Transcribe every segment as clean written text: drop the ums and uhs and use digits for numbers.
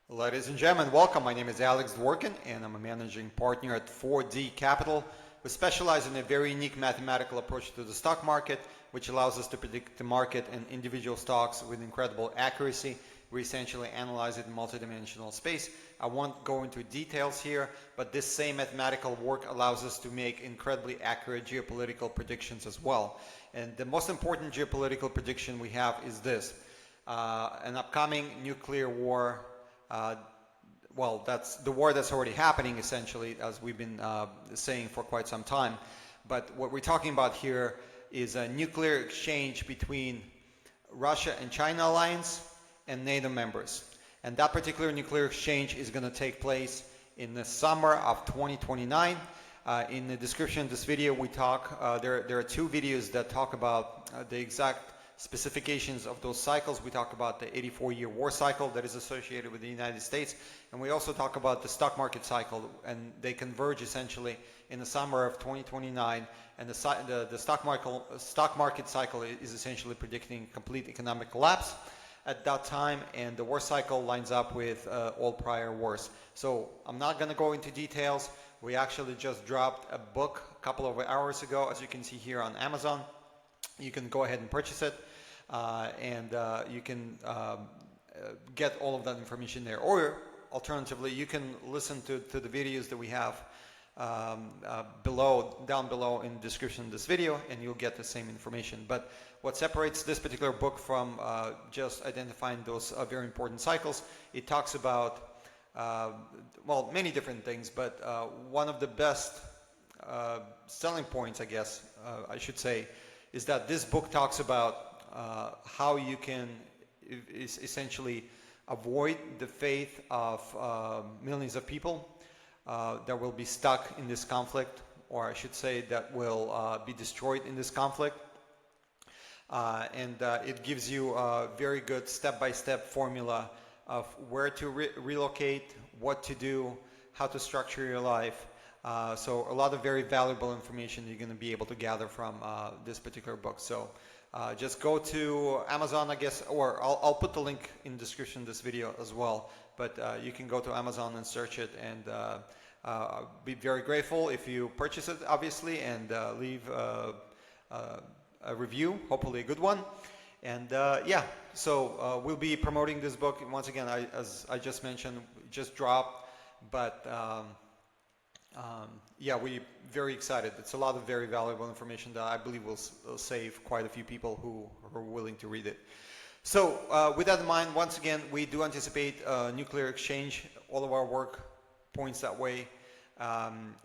Ladies and gentlemen, welcome. My name is Alex Dworkin, and I'm a managing partner at 4D Capital. We specialize in a very unique mathematical approach to the stock market, which allows us to predict the market and individual stocks with incredible accuracy. We essentially analyze it in multidimensional space. I won't go into details here, but this same mathematical work allows us to make incredibly accurate geopolitical predictions as well. And the most important geopolitical prediction we have is this: an upcoming nuclear war. Well, that's the war that's already happening, essentially, as we've been saying for quite some time. But what we're talking about here is a nuclear exchange between Russia and China alliance and NATO members. And that particular nuclear exchange is going to take place in the summer of 2029. In the description of this video, we talk, there are two videos that talk about the exact specifications of those cycles. We talk about the 84-year war cycle that is associated with the United States, and we also talk about the stock market cycle, and they converge essentially in the summer of 2029. And the stock market cycle is essentially predicting complete economic collapse at that time, and the war cycle lines up with all prior wars. So I'm not going to go into details. We actually just dropped a book a couple of hours ago, as you can see here on Amazon. You can go ahead and purchase it, and you can get all of that information there. Or alternatively, you can listen to the videos that we have down below in the description of this video, and you'll get the same information. But what separates this particular book from just identifying those very important cycles, it talks about, well, many different things, but one of the best selling points, I guess, I should say, is that this book talks about how you can essentially avoid the fate of millions of people that will be stuck in this conflict, or I should say that will be destroyed in this conflict. And it gives you a very good step-by-step formula of where to relocate, what to do, how to structure your life. So a lot of very valuable information you're going to be able to gather from this particular book. So just go to Amazon, I guess, or I'll put the link in the description of this video as well. But you can go to Amazon and search it, and I'll be very grateful if you purchase it, obviously, and leave a review, hopefully a good one. And yeah, so we'll be promoting this book. Once again, as I just mentioned, just dropped, but yeah, we're very excited. It's a lot of very valuable information that I believe will save quite a few people who are willing to read it. So with that in mind, once again, we do anticipate a nuclear exchange. All of our work points that way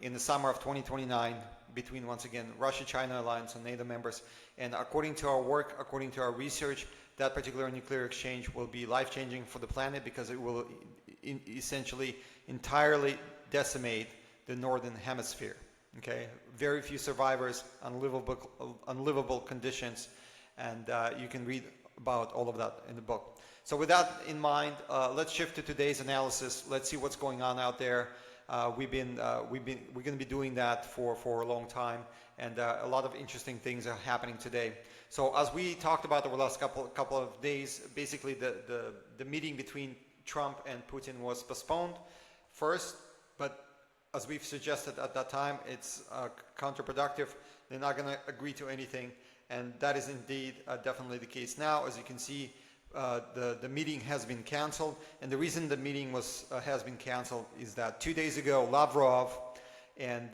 in the summer of 2029 between, once again, Russia-China alliance and NATO members. And according to our work, according to our research, that particular nuclear exchange will be life-changing for the planet, because it will essentially entirely decimate the northern hemisphere. Okay, very few survivors, unlivable conditions, and you can read about all of that in the book. So with that in mind, let's shift to today's analysis. Let's see what's going on out there. We're going to be doing that for a long time, and a lot of interesting things are happening today. So as we talked about over the last couple of days, basically the meeting between Trump and Putin was postponed first, but as we've suggested at that time, it's counterproductive. They're not going to agree to anything, and that is indeed definitely the case now. As you can see, the meeting has been canceled, and the reason the meeting has been canceled is that 2 days ago, Lavrov and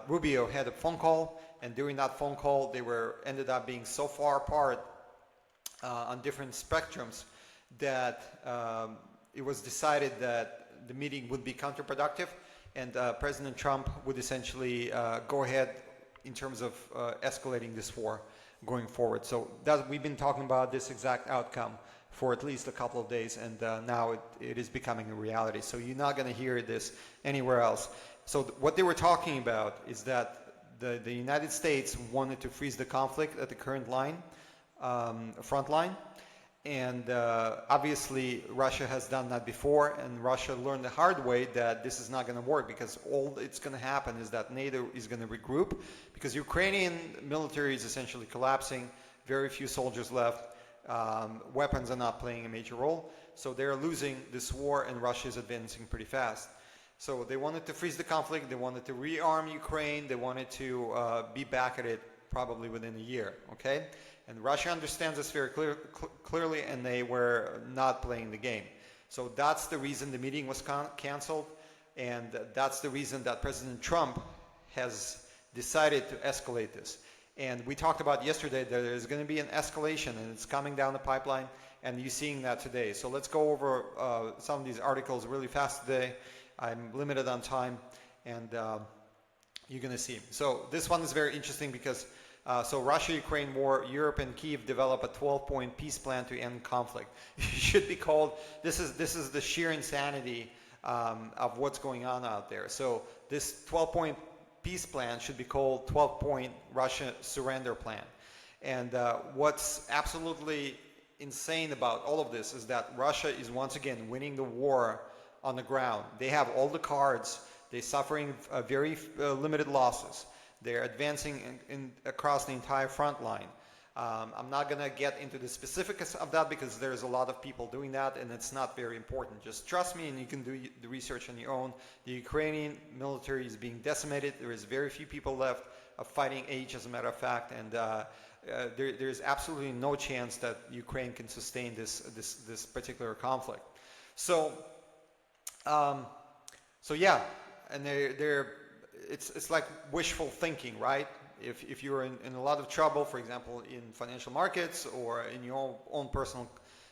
Rubio had a phone call, and during that phone call, they ended up being so far apart on different spectrums that it was decided that the meeting would be counterproductive, and President Trump would essentially go ahead in terms of escalating this war going forward. So we've been talking about this exact outcome for at least a couple of days, and now it is becoming a reality. So you're not going to hear this anywhere else. So what they were talking about is that the United States wanted to freeze the conflict at the current front line. And obviously Russia has done that before, and Russia learned the hard way that this is not going to work, because all it's going to happen is that NATO is going to regroup, because Ukrainian military is essentially collapsing, very few soldiers left, weapons are not playing a major role. So they're losing this war, and Russia is advancing pretty fast. So they wanted to freeze the conflict, they wanted to rearm Ukraine, they wanted to be back at it probably within a year, okay? And Russia understands this very clearly, and they were not playing the game. So that's the reason the meeting was canceled, and that's the reason that President Trump has decided to escalate this. And we talked about yesterday that there's going to be an escalation, and it's coming down the pipeline, and you're seeing that today. So let's go over some of these articles really fast today. I'm limited on time, and you're going to see. So this one is very interesting because so Russia-Ukraine war, Europe and Kyiv develop a 12-point peace plan to end conflict. It should be called, this is the sheer insanity of what's going on out there. So this 12-point peace plan should be called 12-point Russia surrender plan. And what's absolutely insane about all of this is that Russia is once again winning the war on the ground. They have all the cards. They're suffering very limited losses. They're advancing across the entire front line. I'm not going to get into the specifics of that because there's a lot of people doing that, and it's not very important. Just trust me, and you can do the research on your own. The Ukrainian military is being decimated. There is very few people left of fighting age, as a matter of fact, and there's absolutely no chance that Ukraine can sustain this particular conflict. So yeah, and it's like wishful thinking, right? If you're in a lot of trouble, for example, in financial markets or in your own personal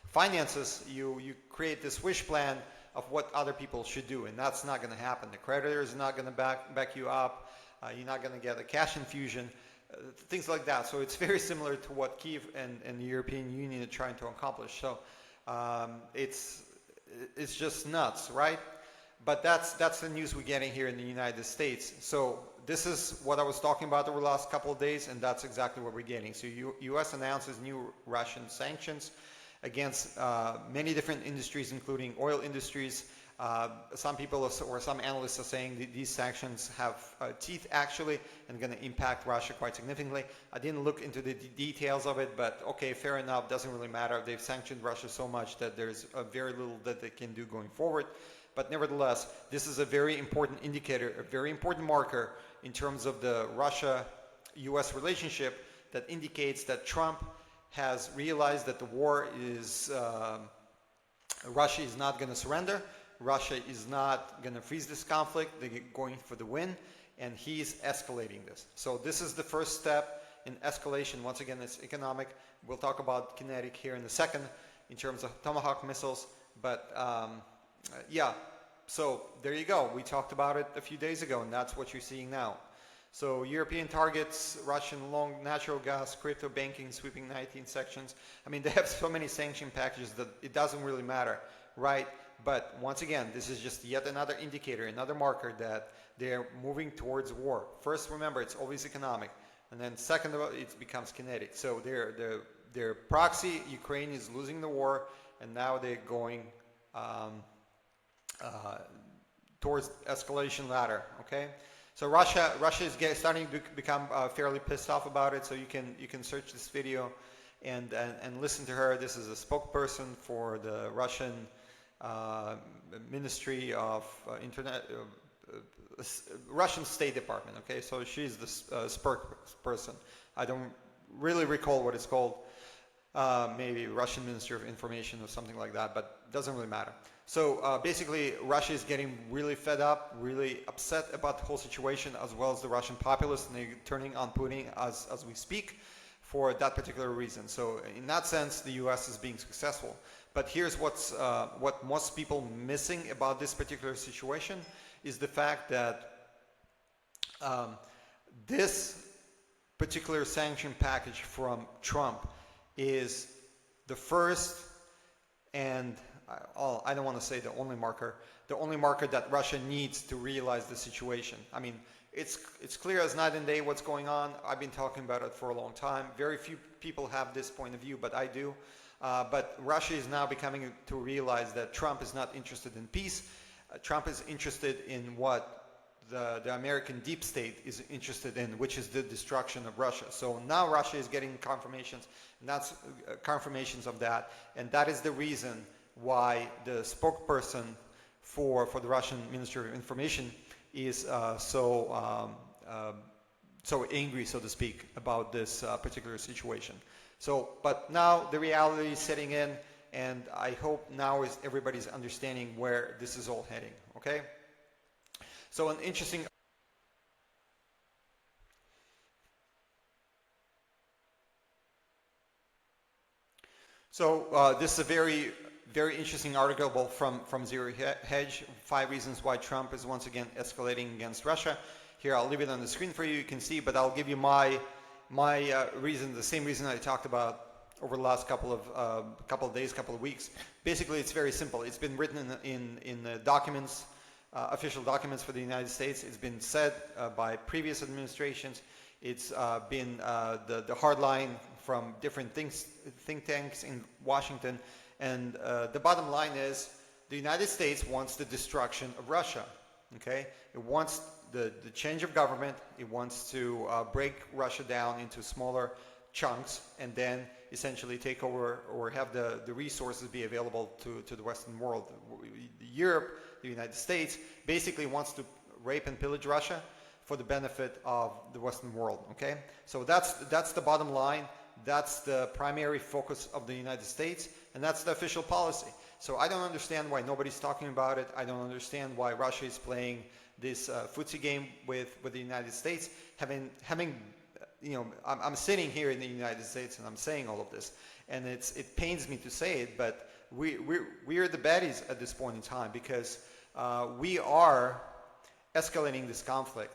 finances, you create this wish plan of what other people should do, and that's not going to happen. The creditors are not going to back you up. You're not going to get a cash infusion, things like that. So it's very similar to what Kyiv and the European Union are trying to accomplish. So it's just nuts, right? But that's the news we're getting here in the United States. So this is what I was talking about over the last couple of days, and that's exactly what we're getting. So U.S. announces new Russian sanctions against many different industries, including oil industries. Some people or some analysts are saying that these sanctions have teeth actually and going to impact Russia quite significantly. I didn't look into the details of it, but okay, fair enough, doesn't really matter. They've sanctioned Russia so much that there's very little that they can do going forward. But nevertheless, this is a very important indicator, a very important marker in terms of the Russia-US relationship that indicates that Trump has realized that the war is, Russia is not going to surrender. Russia is not going to freeze this conflict. They're going for the win, and he's escalating this. So this is the first step in escalation. Once again, it's economic. We'll talk about kinetic here in a second in terms of Tomahawk missiles, but yeah, so there you go. We talked about it a few days ago, and that's what you're seeing now. So European targets, Russian long natural gas, crypto banking, sweeping 19 sections. I mean, they have so many sanction packages that it doesn't really matter, right? But once again, this is just yet another indicator, another marker that they're moving towards war. First, remember, it's always economic. And then second of all, it becomes kinetic. So their proxy, Ukraine is losing the war, and now they're going towards escalation ladder, okay? So Russia is starting to become fairly pissed off about it. So you can search this video and listen to her. This is a spokesperson for the Russian Ministry of Russian State Department. Okay, so she's the spokesperson. I don't really recall what it's called. Maybe Russian Ministry of Information or something like that, but it doesn't really matter. So basically, Russia is getting really fed up, really upset about the whole situation, as well as the Russian populace, and they're turning on Putin as we speak for that particular reason. So in that sense, the U.S. is being successful. But here's what most people missing about this particular situation is the fact that this particular sanction package from Trump is the first and I don't want to say the only marker that Russia needs to realize the situation. I mean, it's clear as night and day what's going on. I've been talking about it for a long time. Very few people have this point of view, but I do. But Russia is now becoming to realize that Trump is not interested in peace. Trump is interested in what the American deep state is interested in, which is the destruction of Russia. So now Russia is getting confirmations, and that's confirmations of that. And that is the reason why the spokesperson for the Russian Ministry of Information is so angry, so to speak, about this particular situation. So, but now the reality is setting in, and I hope now is everybody's understanding where this is all heading, okay? So an interesting... So this is a very interesting article from Zero Hedge, 5 reasons why Trump is once again escalating against Russia. Here, I'll leave it on the screen for you, you can see, but I'll give you my reason, the same reason I talked about over the last couple of days, couple of weeks. Basically, it's very simple. It's been written in the documents, official documents for the United States. It's been said by previous administrations. It's been the hard line from different think tanks in Washington. And the bottom line is the United States wants the destruction of Russia. Okay? It wants the change of government. It wants to break Russia down into smaller chunks and then essentially take over or have the resources be available to the Western world. Europe, the United States, basically wants to rape and pillage Russia for the benefit of the Western world. Okay? So that's the bottom line. That's the primary focus of the United States, and that's the official policy. So I don't understand why nobody's talking about it. I don't understand why Russia is playing this footsie game with the United States. Having you know, I'm sitting here in the United States and I'm saying all of this, and it pains me to say it, but we are the baddies at this point in time because we are escalating this conflict.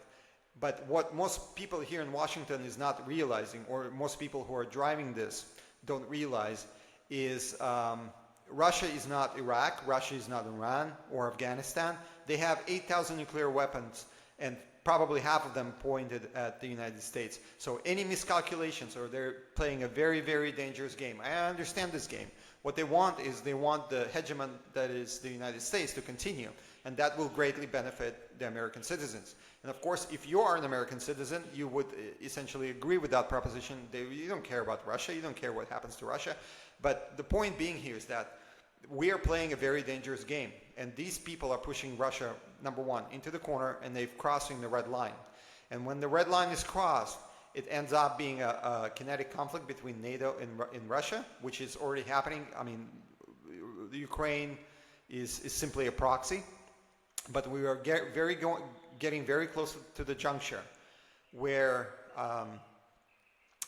But what most people here in Washington is not realizing, or most people who are driving this don't realize, is Russia is not Iraq, Russia is not Iran or Afghanistan. They have 8,000 nuclear weapons, and probably half of them pointed at the United States. So any miscalculations, or they're playing a very, very dangerous game. I understand this game. What they want is they want the hegemon that is the United States to continue, and that will greatly benefit the American citizens. And of course, if you are an American citizen, you would essentially agree with that proposition. You don't care about Russia, you don't care what happens to Russia. But the point being here is that we are playing a very dangerous game. And these people are pushing Russia, number one, into the corner, and they're crossing the red line. And when the red line is crossed, it ends up being a kinetic conflict between NATO and Russia, which is already happening. I mean, the Ukraine is simply a proxy. But we are getting very close to the juncture where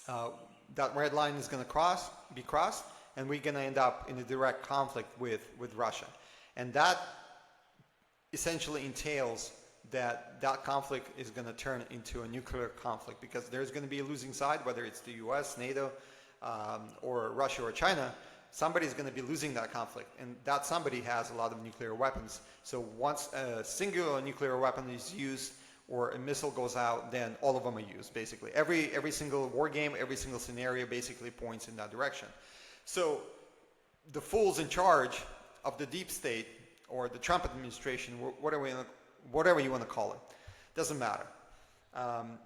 that red line is going to be crossed, and we're going to end up in a direct conflict with Russia. And that essentially entails that conflict is going to turn into a nuclear conflict, because there's going to be a losing side, whether it's the US, NATO, or Russia or China. Somebody's going to be losing that conflict, and that somebody has a lot of nuclear weapons. So once a singular nuclear weapon is used or a missile goes out, then all of them are used, basically. Every single war game, every single scenario basically points in that direction. So the fools in charge of the deep state, or the Trump administration, whatever you want to call it, doesn't matter.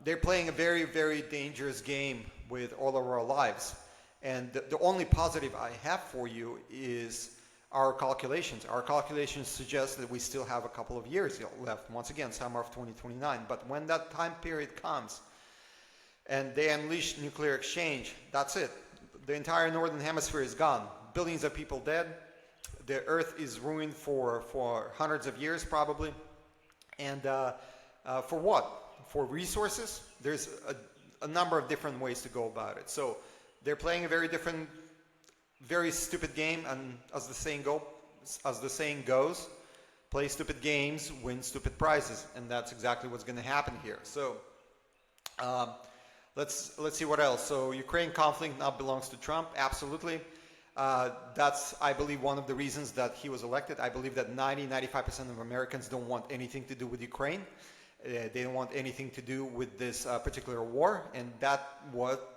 They're playing a very, very dangerous game with all of our lives. And the only positive I have for you is our calculations. Our calculations suggest that we still have a couple of years left, once again, summer of 2029. But when that time period comes and they unleash nuclear exchange, that's it. The entire northern hemisphere is gone. Billions of people dead. The earth is ruined for hundreds of years, probably. And for what? For resources? There's a number of different ways to go about it. So they're playing a very stupid game, and as the saying goes, play stupid games, win stupid prizes, and that's exactly what's going to happen here. So let's see what else. So Ukraine conflict now belongs to Trump, absolutely. That's, I believe, one of the reasons that he was elected. I believe that 95% of Americans don't want anything to do with Ukraine. They don't want anything to do with this particular war, and that's what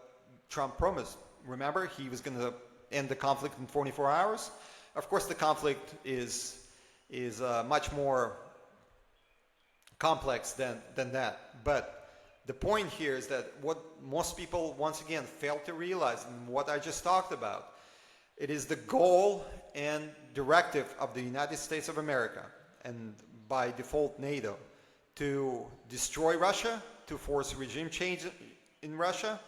Trump promised. Remember, he was going to end the conflict in 24 hours. Of course, the conflict is much more complex than that. But the point here is that what most people, once again, fail to realize, and what I just talked about, it is the goal and directive of the United States of America, and by default NATO, to destroy Russia, to force regime change in Russia,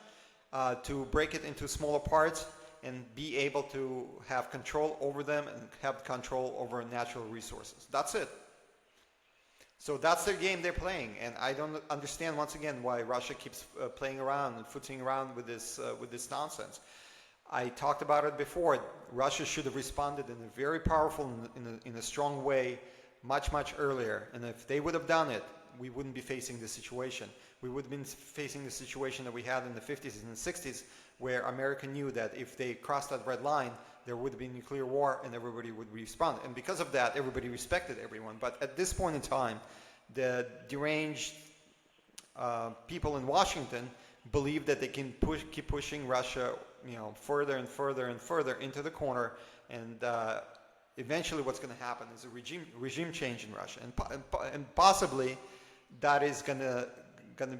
to break it into smaller parts, and be able to have control over them and have control over natural resources. That's it. So that's their game they're playing, and I don't understand once again why Russia keeps playing around and footing around with this nonsense. I talked about it before. Russia should have responded in a very powerful, in a strong way, much earlier. And if they would have done it, we wouldn't be facing this situation. We would have been facing the situation that we had in the 50s and 60s, where America knew that if they crossed that red line, there would be nuclear war and everybody would respond. And because of that, everybody respected everyone. But at this point in time, the deranged people in Washington believe that they can keep pushing Russia, further and further and further into the corner, and eventually what's going to happen is a regime change in Russia, and possibly that is going to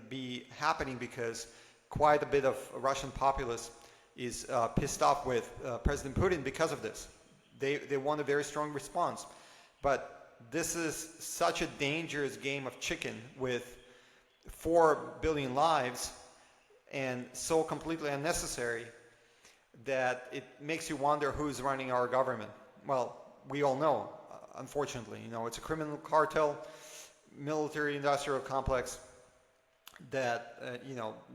be happening because quite a bit of Russian populace is pissed off with President Putin because of this. They want a very strong response, but this is such a dangerous game of chicken with 4 billion lives and so completely unnecessary that it makes you wonder who's running our government. Well, we all know, unfortunately, it's a criminal cartel, military-industrial complex that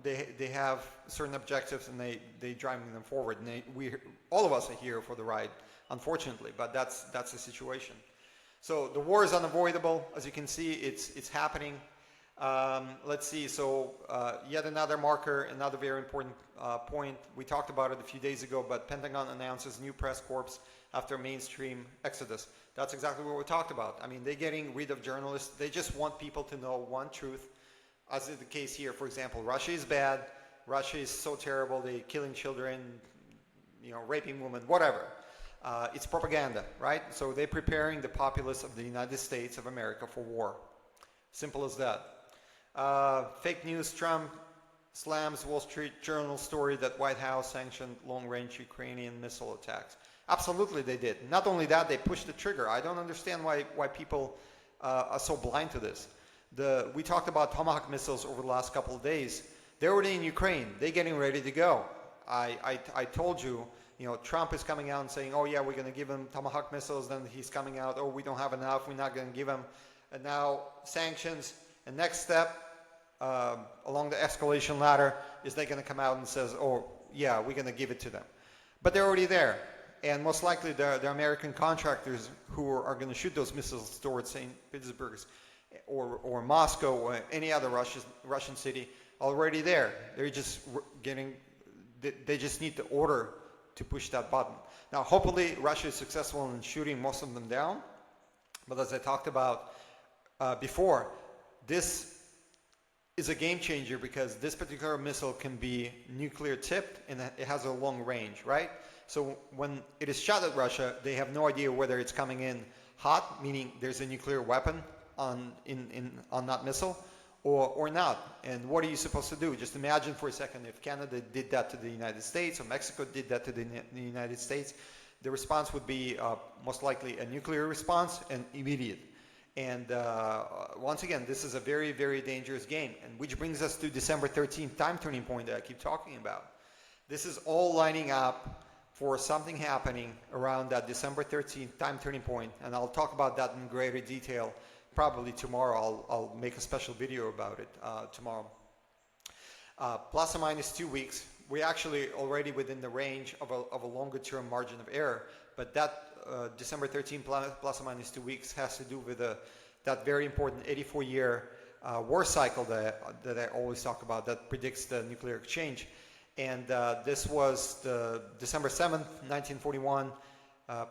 they have certain objectives and they driving them forward. And all of us are here for the ride, unfortunately, but that's the situation. So the war is unavoidable, as you can see. It's happening. Let's see. So yet another marker, another very important point. We talked about it a few days ago, but Pentagon announces new press corps after mainstream exodus. That's exactly what we talked about. I mean, they're getting rid of journalists. They just want people to know one truth, as is the case here. For example, Russia is bad. Russia is so terrible. They're killing children, raping women, whatever. It's propaganda, right? So they're preparing the populace of the United States of America for war. Simple as that. Fake news. Trump slams Wall Street Journal story that White House sanctioned long-range Ukrainian missile attacks. Absolutely they did. Not only that, they pushed the trigger. I don't understand why people are so blind to this. We talked about Tomahawk missiles over the last couple of days. They're already in Ukraine. They're getting ready to go. I told you, Trump is coming out and saying, oh yeah, we're going to give him Tomahawk missiles. Then he's coming out, oh, we don't have enough. We're not going to give him. And now sanctions. And next step along the escalation ladder is they're going to come out and says, oh yeah, we're going to give it to them. But they're already there. And most likely the American contractors who are going to shoot those missiles towards St. Petersburg or Moscow or any other Russian city already there. They're just they just need the order to push that button. Now, hopefully Russia is successful in shooting most of them down. But as I talked about before, this is a game changer because this particular missile can be nuclear tipped and it has a long range, right? So when it is shot at Russia, they have no idea whether it's coming in hot, meaning there's a nuclear weapon on that missile, or not. And what are you supposed to do? Just imagine for a second if Canada did that to the United States or Mexico did that to the United States, the response would be most likely a nuclear response and immediate. And once again, this is a very, very dangerous game, and which brings us to December 13th time turning point that I keep talking about. This is all lining up for something happening around that December 13th time turning point, and I'll talk about that in greater detail probably tomorrow. I'll make a special video about it tomorrow. Plus or minus 2 weeks. We're actually already within the range of a longer term margin of error, but that December 13th plus or minus 2 weeks has to do with that very important 84-year war cycle that I always talk about that predicts the nuclear exchange. And this was the December 7th, 1941,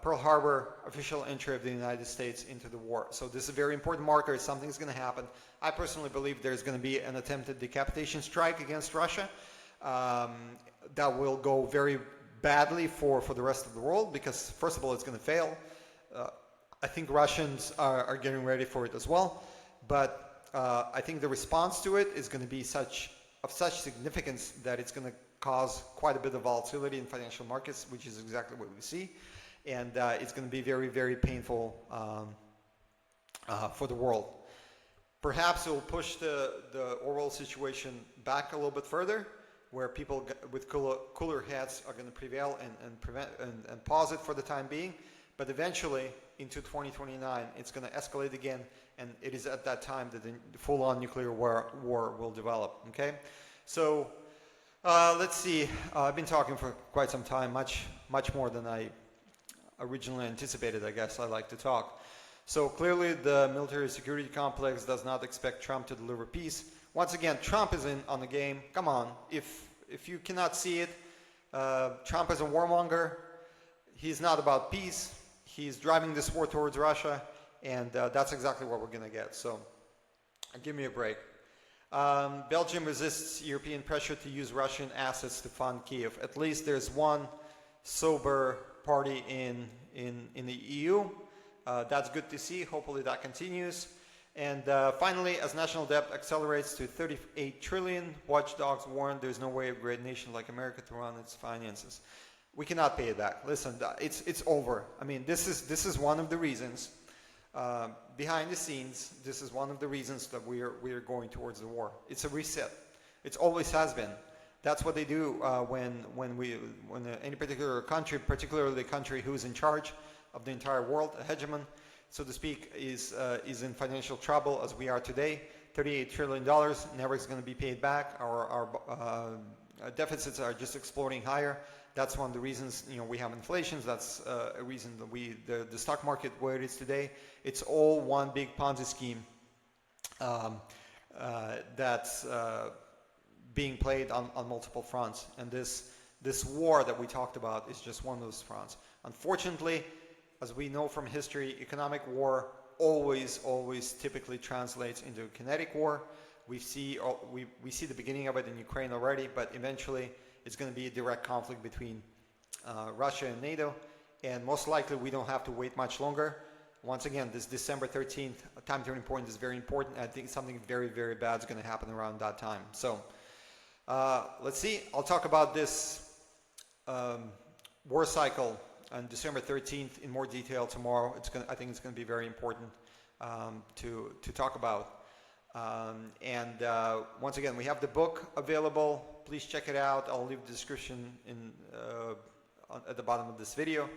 Pearl Harbor, official entry of the United States into the war. So this is a very important marker. Something's going to happen. I personally believe there's going to be an attempted decapitation strike against Russia that will go very badly for the rest of the world because, first of all, it's going to fail. I think Russians are getting ready for it as well. But I think the response to it is going to be of such significance that it's going to cause quite a bit of volatility in financial markets, which is exactly what we see. and it's going to be very, very painful for the world. Perhaps it will push the overall situation back a little bit further, where people with cooler heads are going to prevail and pause it for the time being. But eventually, into 2029, it's going to escalate again, and it is at that time that the full-on nuclear war will develop. Okay, so let's see. I've been talking for quite some time, much more than I originally anticipated. I guess I like to talk. So clearly, the military security complex does not expect Trump to deliver peace. Once again, Trump is in on the game. Come on, if you cannot see it, Trump is a warmonger. He's not about peace. He's driving this war towards Russia, and that's exactly what we're going to get. So give me a break. Belgium resists European pressure to use Russian assets to fund Kiev. At least there's one sober party in the EU. That's good to see. Hopefully that continues. And finally, as national debt accelerates to 38 trillion, watchdogs warn there's no way a great nation like America to run its finances. We cannot pay it back. Listen, it's over. I mean, this is one of the reasons behind the scenes. This is one of the reasons that we are going towards the war. It's a reset. It always has been. That's what they do when any particular country, particularly a country who's in charge of the entire world, a hegemon, so to speak, is in financial trouble as we are today. $38 trillion never is going to be paid back. Our deficits are just exploding higher. That's one of the reasons, we have inflation. That's a reason that the stock market where it is today. It's all one big Ponzi scheme that's being played on multiple fronts. And this war that we talked about is just one of those fronts. Unfortunately, as we know from history, economic war always typically translates into a kinetic war. We see the beginning of it in Ukraine already, but eventually it's going to be a direct conflict between Russia and NATO, and most likely we don't have to wait much longer. Once again, this December 13th time turning point is very important. I think something very, very bad is going to happen around that time. So let's see. I'll talk about this war cycle on December 13th in more detail tomorrow. I think it's going to be very important to talk about. Once again, we have the book available. Please check it out. I'll leave the description at the bottom of this video,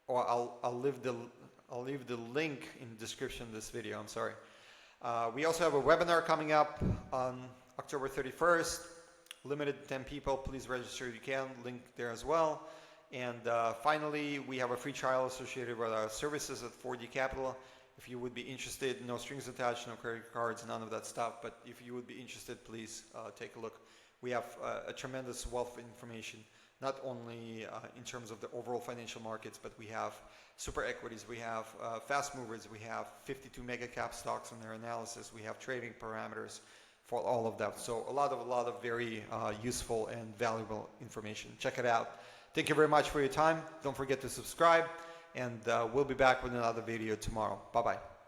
or I'll leave the link in the description of this video. I'm sorry. We also have a webinar coming up on October 31st. Limited to 10 people. Please register if you can. Link there as well. And finally, we have a free trial associated with our services at 4D Capital. If you would be interested, no strings attached, no credit cards, none of that stuff. But if you would be interested, please take a look. We have a tremendous wealth of information, not only in terms of the overall financial markets, but we have super equities, we have fast movers, we have 52 mega cap stocks and their analysis, we have trading parameters for all of that. So a lot of very useful and valuable information. Check it out. Thank you very much for your time. Don't forget to subscribe, and we'll be back with another video tomorrow. Bye-bye.